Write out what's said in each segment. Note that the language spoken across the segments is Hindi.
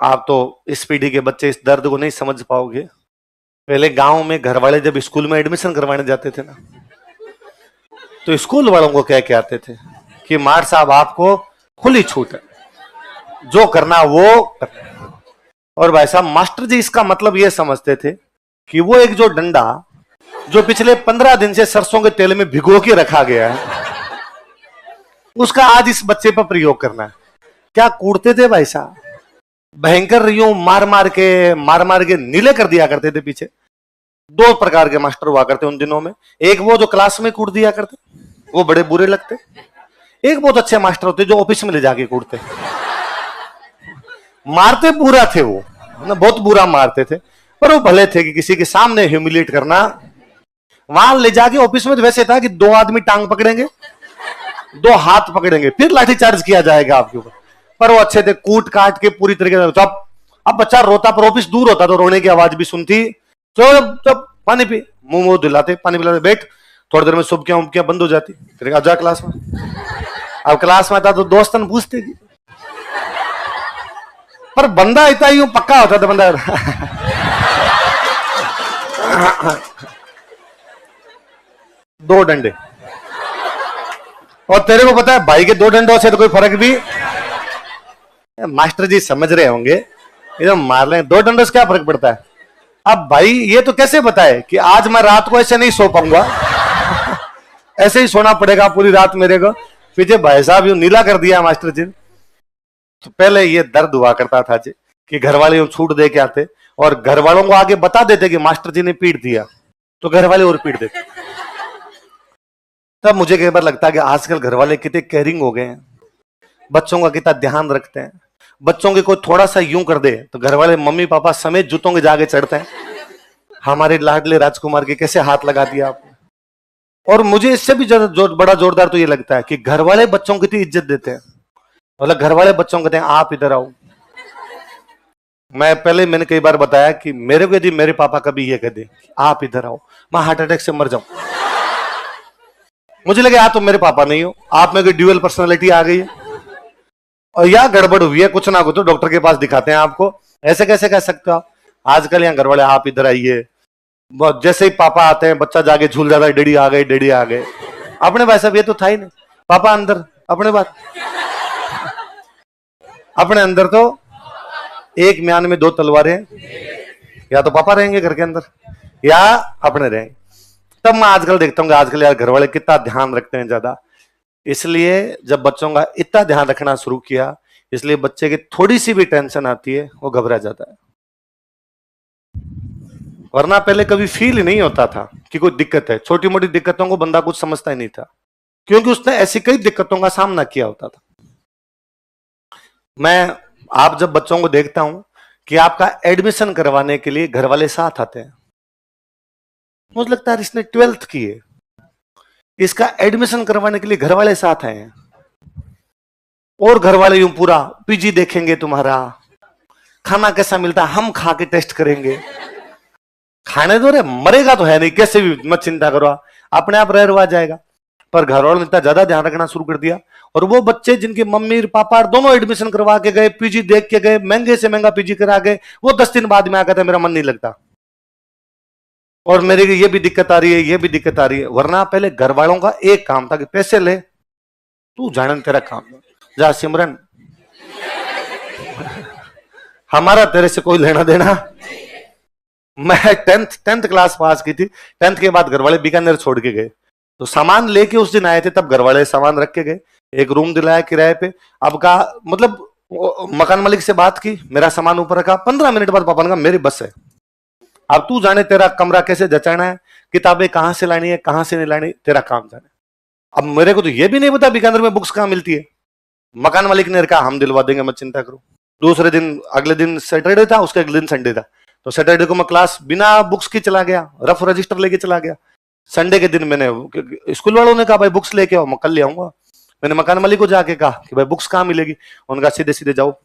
आप तो इस पीढ़ी के बच्चे इस दर्द को नहीं समझ पाओगे। पहले गांव में घर वाले जब स्कूल में एडमिशन करवाने जाते थे ना, तो स्कूल वालों को कह के आते थे कि मार साहब आपको खुली छूट है, जो करना वो करना। और भाई साहब मास्टर जी इसका मतलब ये समझते थे कि वो एक जो डंडा जो पिछले 15 दिन से सरसों के तेल में भिगो के रखा गया है, उसका आज इस बच्चे पर प्रयोग करना है। क्या कूटते थे भाई साहब, भयंकर रियो मार मार के नीले कर दिया करते थे पीछे। दो प्रकार के मास्टर हुआ करते उन दिनों में, एक वो जो क्लास में कूट दिया करते, वो बड़े बुरे लगते। एक बहुत अच्छे मास्टर होते जो ऑफिस में ले जाके कूटते, मारते बुरा थे वो ना, बहुत बुरा मारते थे, पर वो भले थे कि किसी के सामने ह्यूमिलेट करना। वहां ले जाके ऑफिस में तो वैसे था कि 2 आदमी टांग पकड़ेंगे, 2 हाथ पकड़ेंगे, फिर लाठीचार्ज किया जाएगा आपके ऊपर। पर वो अच्छे थे, कूट काट के पूरी तरीके से। अब बच्चा रोता, पर ऑफिस दूर होता तो रोने की आवाज भी सुनती। तो पानी पी, मुंह दिलाते, पानी पिलाते, बैठ। थोड़ी देर में सुबकियां उबकियां बंद हो जाती, फिर आजा क्लास में। अब क्लास में आता तो दोस्तन पूछते, पर बंदा इतना यूं पक्का होता था बंदा। दो डंडे, और तेरे को पता है भाई के 2 डंडों से तो कोई फर्क भी। मास्टर जी समझ रहे होंगे, एकदम मार लें, 2 डंडों से क्या फर्क पड़ता है। अब भाई ये तो कैसे बताए कि आज मैं रात को ऐसे नहीं सो पाऊंगा, ऐसे ही सोना पड़ेगा पूरी रात मेरे को। पीछे भाई साहब यूं नीला कर दिया मास्टर जी। तो पहले ये दर्द हुआ करता था जी कि घर वाले यूं छूट दे के आते और घर वालों को आगे बता देते कि मास्टर जी ने पीट दिया, तो घर वाले और पीट देते। तब मुझे कई बार लगता है कि आजकल घर वाले कितने केयरिंग हो गए हैं, बच्चों का कितना ध्यान रखते हैं। बच्चों के कोई थोड़ा सा यूं कर दे तो घर वाले मम्मी पापा समेत जूतों के जाके चढ़ते हैं, हमारे लाडले राजकुमार के कैसे हाथ लगा दिया आपने। और मुझे इससे भी बड़ा जोरदार तो ये लगता है कि घर वाले बच्चों की इज्जत देते हैं। मतलब घर वाले बच्चों को कहते हैं आप इधर आओ। मैंने कई बार बताया कि मेरे को यदि मेरे पापा कभी ये कह दे आप इधर आओ, मैं हार्ट अटैक से मर जाऊं। मुझे लगे आप तो मेरे पापा नहीं हो, आप में कोई ड्यूअल पर्सनालिटी आ गई है और या गड़बड़ हुई है कुछ ना कुछ, तो डॉक्टर के पास दिखाते हैं आपको। ऐसे कैसे कह सकते हो आप। आजकल यहाँ घर वाले आप इधर आइए, जैसे ही पापा आते हैं बच्चा जाके झूल जाता है, डैडी आ गए, डैडी आ गए। अपने भाई साहब ये तो था ही नहीं, पापा अंदर, अपने बात। अपने अंदर तो एक म्यान में 2 तलवारें, या तो पापा रहेंगे घर के अंदर या अपने रहेंगे। तब मैं आजकल देखता हूँ कि आजकल यार घर वाले कितना ध्यान रखते हैं ज्यादा। इसलिए जब बच्चों का इतना ध्यान रखना शुरू किया, इसलिए बच्चे की थोड़ी सी भी टेंशन आती है वो घबरा जाता है। वरना पहले कभी फील ही नहीं होता था कि कोई दिक्कत है। छोटी मोटी दिक्कतों को बंदा कुछ समझता ही नहीं था, क्योंकि उसने ऐसी कई दिक्कतों का सामना किया होता था। आप जब बच्चों को देखता हूं कि आपका एडमिशन करवाने के लिए घर वाले साथ आते हैं, मुझे लगता है इसने 12th की है, इसका एडमिशन करवाने के लिए घर वाले साथ आए हैं। और घर वाले यूं पूरा पीजी देखेंगे, तुम्हारा खाना कैसा मिलता है हम खा के टेस्ट करेंगे। खाने दो रे, मरेगा तो है नहीं, कैसे भी मत चिंता करो, अपने आप रह जाएगा। पर घर वालों ने इतना ज्यादा ध्यान रखना शुरू कर दिया। और वो बच्चे जिनके मम्मी और पापा दोनों एडमिशन करवा के गए, पीजी देख के गए, महंगे से महंगा पीजी करा गए, वो 10 दिन बाद में आकर था मेरा मन नहीं लगता और मेरे ये भी दिक्कत आ रही है, ये भी दिक्कत आ रही है। वरना पहले घर वालों का एक काम था कि पैसे ले, तू जाने तेरा काम, जा सिमरन, हमारा तेरे से कोई लेना देना। मैं 10th क्लास पास की थी, 10th के बाद घर वाले बीकानेर छोड़ के गए, तो सामान लेके उस दिन आए थे, तब घर वाले सामान रख के गए, एक रूम दिलाया किराए पे। अब का मतलब मकान मालिक से बात की, मेरा सामान ऊपर रखा, 15 मिनट बाद पापा ने कहा मेरी बस है, अब तू जाने तेरा कमरा कैसे जचाना है, किताबें कहां से लानी है कहां से नहीं लानी, तेरा काम जाने। अब मेरे को तो ये भी नहीं पता बीकानेर में बुक्स कहां मिलती है। मकान मालिक ने कहा हम दिलवा देंगे, मत चिंता करो। दूसरे दिन, अगले दिन सैटरडे था, उसके अगले दिन संडे था, तो सैटरडे को मैं क्लास बिना बुक्स की चला गया, रफ रजिस्टर लेके चला गया। संडे के दिन मैंने, स्कूल वालों ने कहा भाई बुक्स लेके आओ, मैं कल ले आऊंगा। मैंने मकान मालिक को जाके कहा कि भाई बुक्स कहाँ मिलेगी, उनका सीधे सीधे जाओ,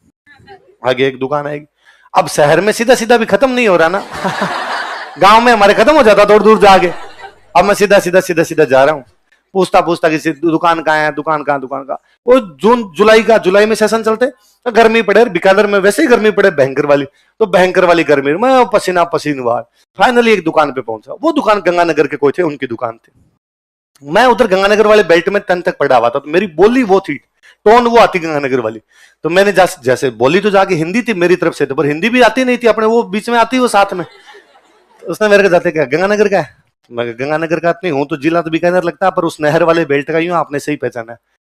आगे एक दुकान आएगी। अब शहर में सीधा सीधा भी खत्म नहीं हो रहा ना गांव में हमारे खत्म हो जाता दूर दूर जाके। अब मैं सीधा सीधा जा रहा हूँ, पूछता किसी दुकान कहाँ है, दुकान कहाँ। वो जुलाई में सेशन चलते, तो गर्मी पड़े, बीकानेर में वैसे ही गर्मी पड़े भयंकर वाली, तो भयंकर वाली गर्मी मैं पसीना पसीन हुआ। फाइनली एक दुकान पे पहुंचा, वो दुकान गंगानगर के कोई थे, उनकी दुकान थी। मैं उधर गंगानगर वाले बेल्ट में 10 तक पढ़ा हुआ था, तो मेरी बोली वो थी, टोन वो आती गंगानगर वाली। तो मैंने जैसे बोली तो जाके हिंदी थी मेरी तरफ से, तो पर हिंदी भी आती नहीं थी अपने, वो बीच में आती वो साथ में। तो उसने मेरे को जाते क्या गंगानगर का है, मैं गंगानगर का नहीं हूं, तो जिला तो बीकानेर लगता है, पर उस नहर वाले बेल्ट का ही हूं, आपने सही पहचाना है।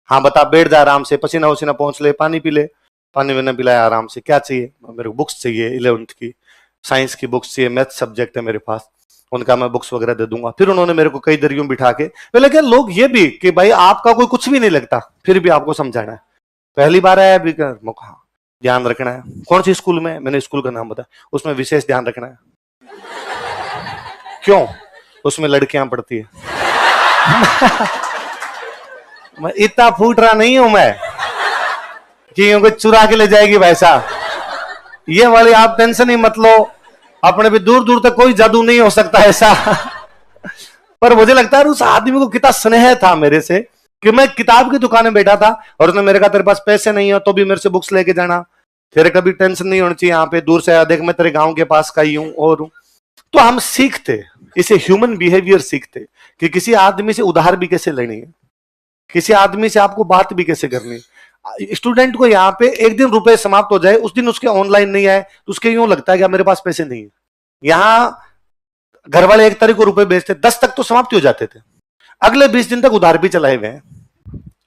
हाँ बता, बैठ जा आराम से, पसीना वसीना पहुंच ले, पानी पी ले। पानी मैंने पिलाया आराम से। क्या चाहिए? मेरे को बुक्स चाहिए, 11th की साइंस की बुक्स चाहिए, मैथ सब्जेक्ट है मेरे पास, उनका मैं बुक्स वगैरह दे दूंगा। फिर उन्होंने मेरे को कई दरियों बिठा के, पहले क्या लोग ये भी कि भाई आपका कोई कुछ भी नहीं लगता, फिर भी आपको समझाना है। पहली बार आया भी, हाँ ध्यान रखना है। कौन सी स्कूल में? मैंने स्कूल का नाम बताया। उसमें विशेष ध्यान रखना है। क्यों? उसमें लड़कियां पढ़ती है। मैं इतना फूट रहा नहीं हूं मैं कि कोई चुरा के ले जाएगी वैसा, ये वाली आप टेंशन ही मत लो, अपने भी दूर दूर तक कोई जादू नहीं हो सकता ऐसा। पर मुझे लगता है उस आदमी को कितना स्नेह था मेरे से, कि मैं किताब की दुकान में बैठा था और उसने मेरे कहा तेरे पास पैसे नहीं हो तो भी मेरे से बुक्स लेके जाना, तेरे कभी टेंशन नहीं होनी चाहिए, यहाँ पे दूर से देख मैं तेरे गांव के पास का ही हूं और हूं। तो हम सीखते, इसे ह्यूमन बिहेवियर सीखते कि किसी आदमी से उधार भी कैसे लेनी है, किसी आदमी से आपको बात भी कैसे करनी है। स्टूडेंट को यहाँ पे एक दिन रुपए समाप्त हो जाए, उस दिन उसके ऑनलाइन नहीं आए तो उसके यूं लगता है कि मेरे पास पैसे नहीं है। यहाँ घर वाले 1 तारीख को रुपए भेजते, 10 तक तो समाप्त हो जाते थे, अगले 20 दिन तक उधार भी चलाए हुए हैं।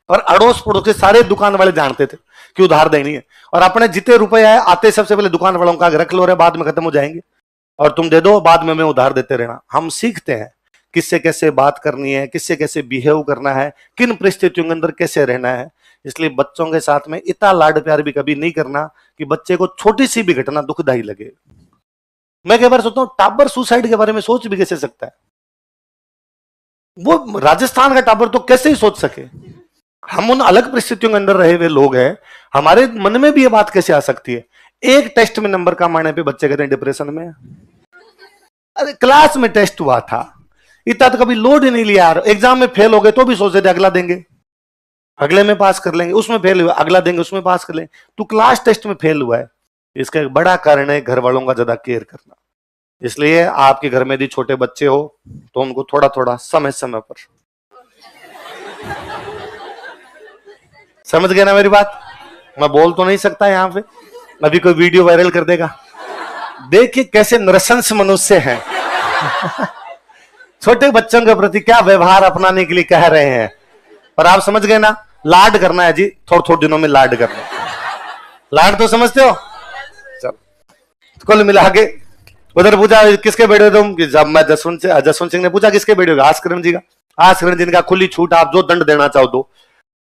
और अड़ोस पड़ोस के सारे दुकान वाले जानते थे कि उधार देनी है, और अपने जितने रुपए आए आते सबसे पहले दुकान वालों का रख लो रे, बाद में खत्म हो जाएंगे और तुम दे दो, बाद में मैं उधार देते रहना। हम सीखते हैं किससे कैसे बात करनी है, किससे कैसे बिहेव करना है, किन परिस्थितियों के अंदर कैसे रहना है। इसलिए बच्चों के साथ में इतना लाड प्यार भी कभी नहीं करना कि बच्चे को छोटी सी भी घटना दुखदाई लगे। मैं कई बार सोचता हूं टाबर सुसाइड के बारे में सोच भी कैसे सकता है, वो राजस्थान का टाबर तो कैसे ही सोच सके। हम उन अलग परिस्थितियों के अंदर रहे हुए लोग हैं, हमारे मन में भी ये बात कैसे आ सकती है। एक टेस्ट में नंबर कम आने पे बच्चे कहते हैं डिप्रेशन में। अरे क्लास में टेस्ट हुआ था, इतना तो कभी लोड ही नहीं लिया यार। एग्जाम में फेल हो गए तो भी सोचते थे अगला देंगे, अगले में पास कर लेंगे, उसमें फेल हुआ अगला देंगे, उसमें पास कर लेंगे। तो क्लास टेस्ट में फेल हुआ है, इसका एक बड़ा कारण है घर वालों का ज्यादा केयर करना। इसलिए आपके घर में यदि छोटे बच्चे हो तो उनको थोड़ा थोड़ा समय समय पर, समझ गए ना मेरी बात? मैं बोल तो नहीं सकता यहां पे, अभी कोई वीडियो वायरल कर देगा, देखिए कैसे नृशंस मनुष्य हैं। छोटे बच्चों के प्रति क्या व्यवहार अपनाने के लिए कह रहे हैं, पर आप समझ गए ना, लाड करना है जी, थोड़े थोड़े दिनों में लाड करना। लाड तो समझते हो? चलो कुल मिला के उधर पूछा किसके बेटे तुम, कि जब मैं जसवंत सिंह ने पूछा किसके बेटे हो, आस्करण जी का। आस्करण जी ने कहा खुली छूट, आप जो दंड देना चाहो दो।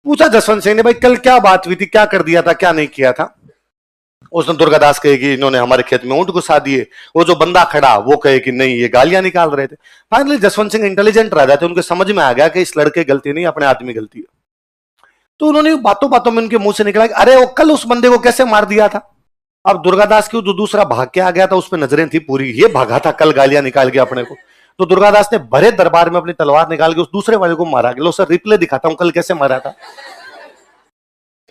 पूछा जसवंत सिंह ने, भाई कल क्या बात हुई थी, क्या कर दिया था, क्या नहीं किया था। उसने दुर्गादास कहे कि इन्होंने हमारे खेत में ऊंट घुसा दिए, वो जो बंदा खड़ा वो कहे कि नहीं ये गालियां निकाल रहे थे। फाइनली जसवंत सिंह इंटेलिजेंट रह जाते, उनके समझ में आ गया कि इस लड़के गलती नहीं, अपने आदमी गलती है। तो उन्होंने बातों बातों में उनके मुंह से निकला कि अरे वो कल उस बंदे को कैसे मार दिया था। अब दुर्गादास की जो दूसरा भाग के आ गया था उस पर नजरें थी पूरी, ये भागा था कल गालियां निकाल के अपने को। तो दुर्गादास ने भरे दरबार में अपनी तलवार निकाल के उस दूसरे वाले को मारा। लो सर रिप्ले दिखाता हूं कल कैसे मारा था।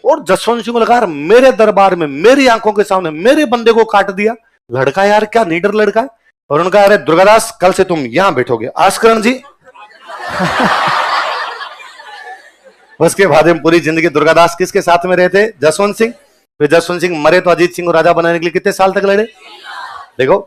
और जसवंत सिंह को लगा मेरे दरबार में मेरी आंखों के सामने मेरे बंदे को काट दिया, लड़का यार क्या नीडर लड़का है। और उनका अरे दुर्गादास कल से तुम यहां बैठोगे। आस्करण जी उसके बाद में पूरी जिंदगी दुर्गादास किसके साथ में रहे थे? जसवंत सिंह। फिर जसवंत सिंह मरे तो अजीत सिंह को राजा बनाने के लिए कितने साल तक लड़े? देखो